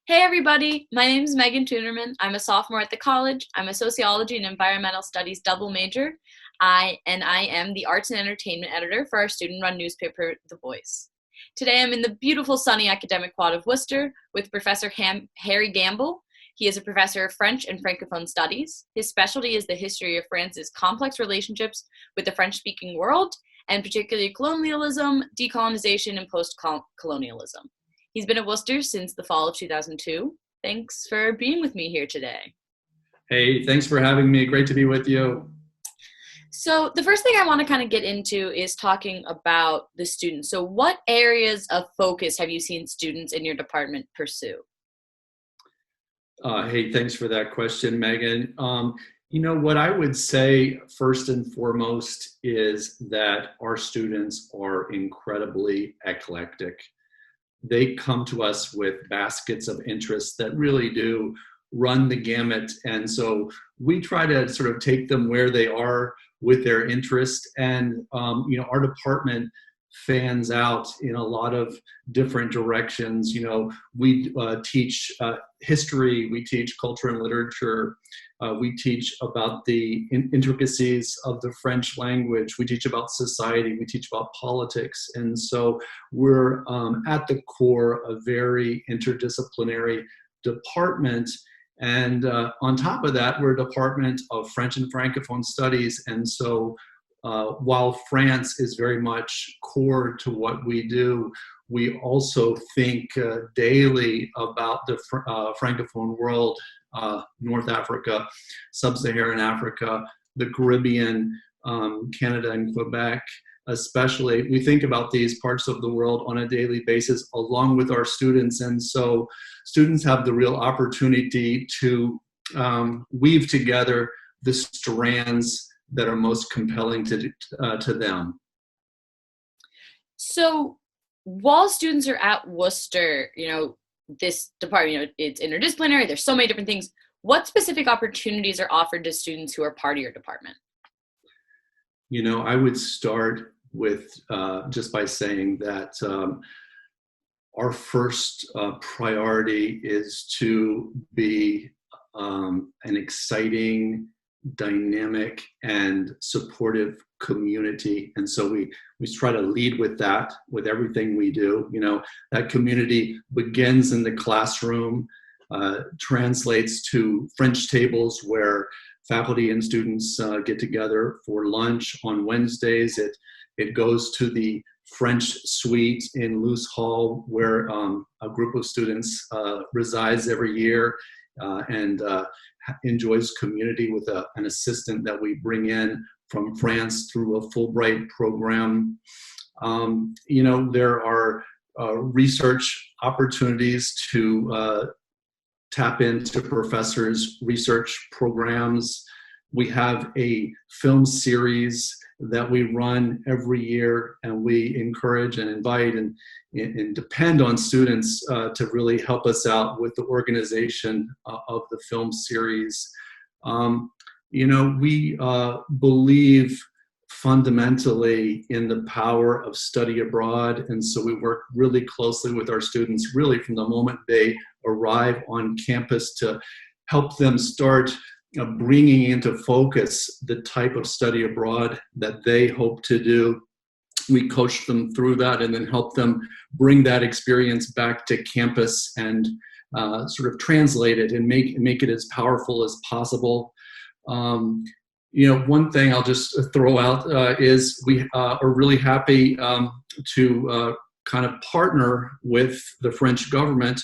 Hey everybody, my name is Megan Tunerman. I'm a sophomore at the college. I'm a sociology and environmental studies double major. I am the arts and entertainment editor for our student-run newspaper, The Voice. Today I'm in the beautiful sunny academic quad of Worcester with Professor Harry Gamble. He is a professor of French and Francophone studies. His specialty is the history of France's complex relationships with the French-speaking world, and particularly colonialism, decolonization, and post-colonialism. He's been at Wooster since the fall of 2002. Thanks for being with me here today. Hey, thanks for having me. Great to be with you. So the first thing I want to kind of get into is talking about the students. So what areas of focus have you seen students in your department pursue? Hey, thanks for that question, Megan. What I would say first and foremost is that our students are incredibly eclectic. They come to us with baskets of interests that really do run the gamut. And so we try to sort of take them where they are with their interest. And, our department fans out in a lot of different directions. We teach history, we teach culture and literature, we teach about the intricacies of the French language, we teach about society, we teach about politics. And so we're at the core a very interdisciplinary department. And on top of that, we're a department of French and Francophone studies. And so while France is very much core to what we do, we also think daily about the Francophone world, North Africa, Sub-Saharan Africa, the Caribbean, Canada and Quebec especially. We think about these parts of the world on a daily basis along with our students. And so students have the real opportunity to weave together the strands that are most compelling to them. So while students are at Worcester, this department, it's interdisciplinary, there's so many different things. What specific opportunities are offered to students who are part of your department? I would start with just by saying that our first priority is to be an exciting, dynamic, and supportive community. And so we try to lead with that with everything we do. That community begins in the classroom, translates to French tables where faculty and students get together for lunch on Wednesdays. It goes to the French suite in Luce Hall, where a group of students resides every year and enjoys community with an assistant that we bring in from France through a Fulbright program. There are research opportunities to tap into professors' research programs. We have a film series that we run every year, and we encourage and invite and depend on students to really help us out with the organization of the film series. We believe fundamentally in the power of study abroad, and so we work really closely with our students really from the moment they arrive on campus to help them start bringing into focus the type of study abroad that they hope to do. We coach them through that and then help them bring that experience back to campus and sort of translate it and make it as powerful as possible. One thing I'll just throw out is we are really happy to kind of partner with the French government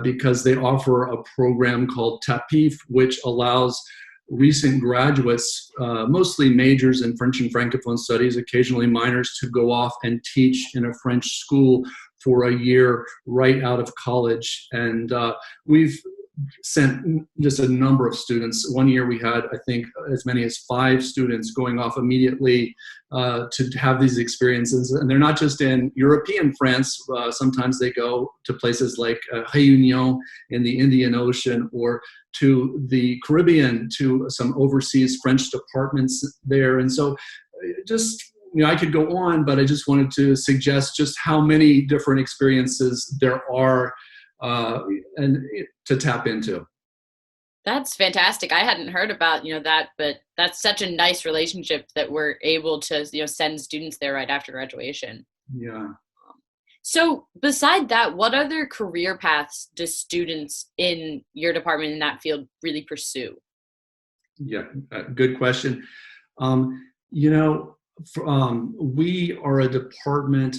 because they offer a program called TAPIF, which allows recent graduates, mostly majors in French and Francophone studies, occasionally minors, to go off and teach in a French school for a year right out of college. And we've sent just a number of students. One year we had, I think, as many as 5 students going off immediately to have these experiences. And they're not just in European France. Sometimes they go to places like Réunion in the Indian Ocean, or to the Caribbean, to some overseas French departments there. And so just, I could go on, but I just wanted to suggest just how many different experiences there are uh, and to tap into. That's fantastic. I hadn't heard about, that, but that's such a nice relationship that we're able to, send students there right after graduation. Yeah. So beside that, what other career paths do students in your department in that field really pursue? Yeah, good question. You know, we are a department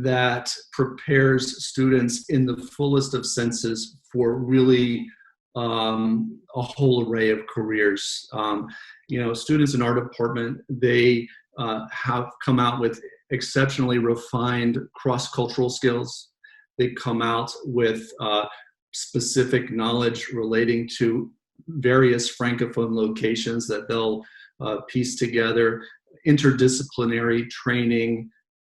that prepares students in the fullest of senses for really a whole array of careers. Students in our department, they have come out with exceptionally refined cross-cultural skills. They come out with specific knowledge relating to various francophone locations that they'll piece together, interdisciplinary training,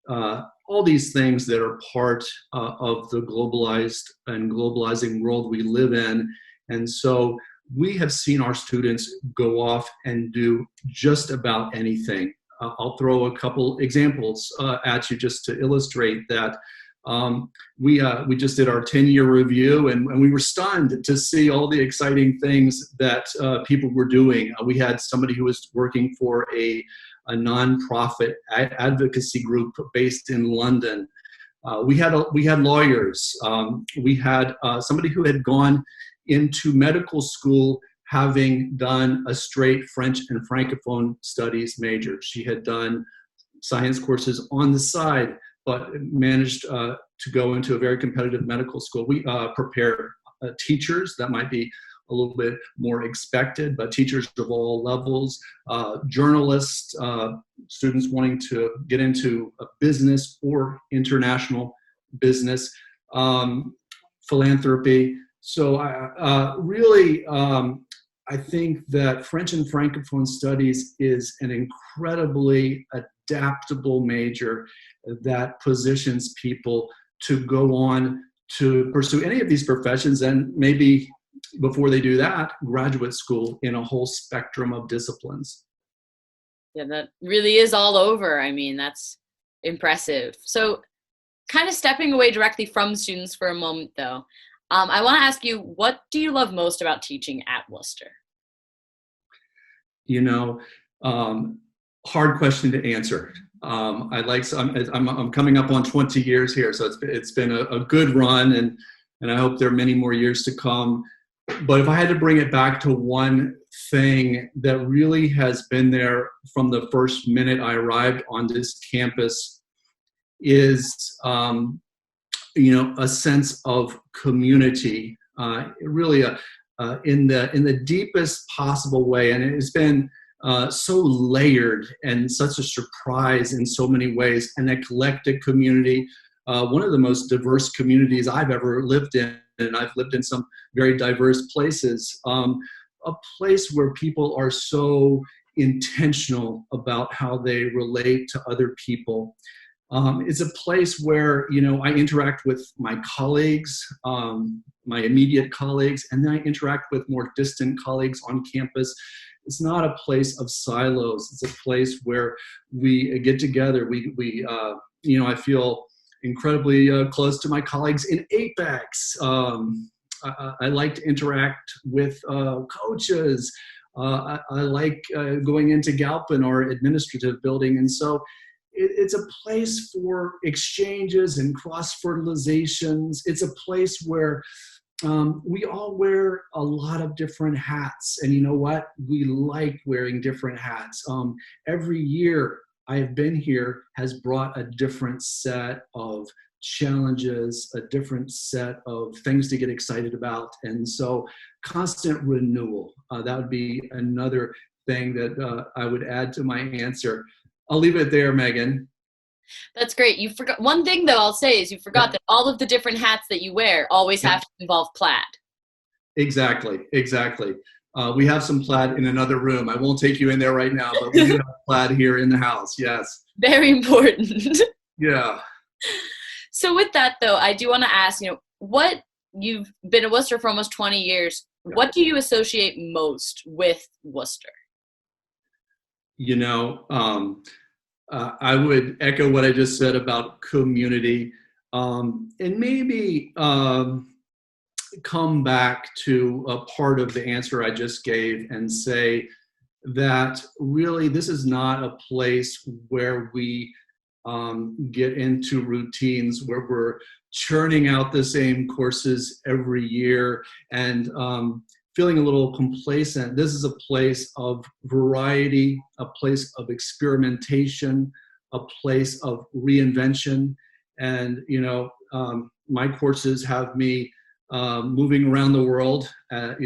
all these things that are part of the globalized and globalizing world we live in. And so we have seen our students go off and do just about anything. I'll throw a couple examples at you just to illustrate that. We just did our 10-year review, and we were stunned to see all the exciting things that people were doing. We had somebody who was working for a nonprofit advocacy group based in London. We had lawyers. We had somebody who had gone into medical school having done a straight French and Francophone studies major. She had done science courses on the side, but managed to go into a very competitive medical school. We prepare teachers. That might be a little bit more expected, but teachers of all levels, journalists, students wanting to get into a business or international business, philanthropy. So I think that French and Francophone studies is an incredibly adaptable major that positions people to go on to pursue any of these professions, and maybe before they do that, graduate school in a whole spectrum of disciplines. Yeah, that really is all over. I mean, that's impressive. So kind of stepping away directly from students for a moment, though, I want to ask you, what do you love most about teaching at Wooster? You know, hard question to answer. I'm coming up on 20 years here, so it's been a good run, and I hope there are many more years to come. But if I had to bring it back to one thing that really has been there from the first minute I arrived on this campus is, a sense of community, really in the deepest possible way. And it's been so layered and such a surprise in so many ways. An eclectic community, one of the most diverse communities I've ever lived in, and I've lived in some very diverse places. A place where people are so intentional about how they relate to other people. It's a place where, I interact with my colleagues, my immediate colleagues, and then I interact with more distant colleagues on campus. It's not a place of silos. It's a place where we get together. I feel incredibly close to my colleagues in Apex. I like to interact with coaches. I like going into Galpin, our administrative building. And so it's a place for exchanges and cross-fertilizations. It's a place where we all wear a lot of different hats. And you know what? We like wearing different hats. Every year I have been here has brought a different set of challenges, a different set of things to get excited about. And so constant renewal, that would be another thing that I would add to my answer. I'll leave it there, Megan. That's great. You forgot one thing, though. I'll say is you forgot that all of the different hats that you wear always have to involve plaid. Exactly. We have some plaid in another room. I won't take you in there right now, but we do have plaid here in the house. Yes. Very important. Yeah. So with that, though, I do want to ask, what you've been at Wooster for almost 20 years. What do you associate most with Wooster? I would echo what I just said about community, and maybe come back to a part of the answer I just gave and say that really this is not a place where we get into routines where we're churning out the same courses every year and feeling a little complacent. This is a place of variety, a place of experimentation, a place of reinvention. And, my courses have me moving around the world.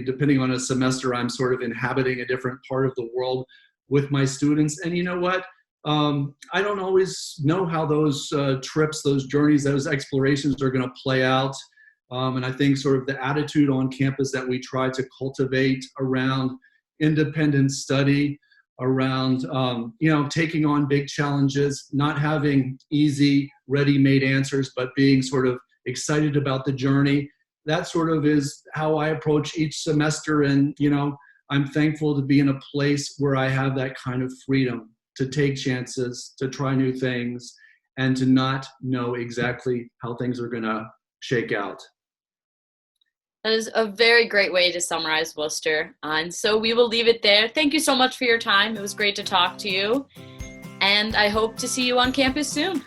Depending on a semester, I'm sort of inhabiting a different part of the world with my students. And you know what? I don't always know how those trips, those journeys, those explorations are going to play out. And I think sort of the attitude on campus that we try to cultivate around independent study, around taking on big challenges, not having easy, ready-made answers, but being sort of excited about the journey. That sort of is how I approach each semester. And, I'm thankful to be in a place where I have that kind of freedom to take chances, to try new things, and to not know exactly how things are going to shake out. That is a very great way to summarize Wooster. And so we will leave it there. Thank you so much for your time. It was great to talk to you. And I hope to see you on campus soon.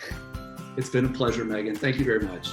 It's been a pleasure, Megan. Thank you very much.